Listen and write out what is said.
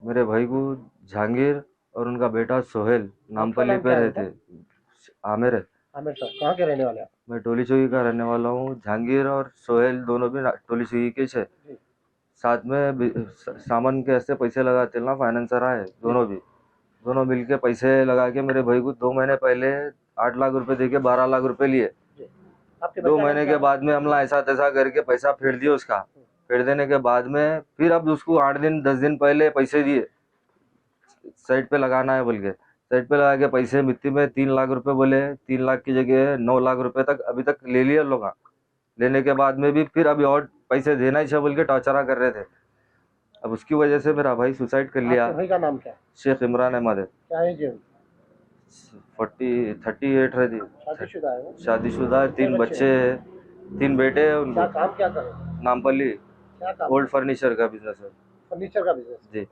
मेरे भाई को जहांगीर और उनका बेटा सोहेल आपका नामपल्ली नाम पे क्या है रहते। आमिर है। आमिर साहब कहाँ के रहने वाले हैं आप? मैं टोली चौकी का रहने वाला हूँ। जहांगीर और सोहेल दोनों भी टोली चौकी के छे। जी साथ में सामान के ऐसे पैसे लगाते ना, फाइनेंसर आए दोनों भी। दोनों मिलके पैसे लगा के मेरे भाई को 2 महीने पहले 8 लाख रुपए दे के 12 लाख रुपए लिए। जी आपके भाई दो का नाम महीने क्या के था? बाद में हमला ऐसा तैसा करके पैसा फेर दिया उसका। फेर देने के बाद में फिर अब उसको 8 दिन 10 दिन पहले पैसे दिए, साइड पे लगाना है बोल के। साइड पे लगा के पैसे मिट्टी में 3 लाख रुपए बोले। 3 लाख की जगह 9 लाख रुपए तक अभी तक ले लिए लोग। लेने के बाद में भी फिर अभी और पैसे देना ही चाहिए बोल के टॉर्चरा कर रहे थे। अब उसकी वजह से मेरा भाई सुसाइड कर लिया। आपके भाई का नाम क्या है? शेख इमरान अहमद है। क्या एज है उनकी? 38 रहती। शादीशुदा है वो? शादीशुदा है, कितने 3 बच्चे बच्चे हैं? हैं। 3 बेटे हैं क्या उनको। काम क्या कर रहे हैं? नामपल्ली क्या काम? ओल्ड फर्नीचर का बिजनेस है। फर्नीचर का बिजनेस? जी।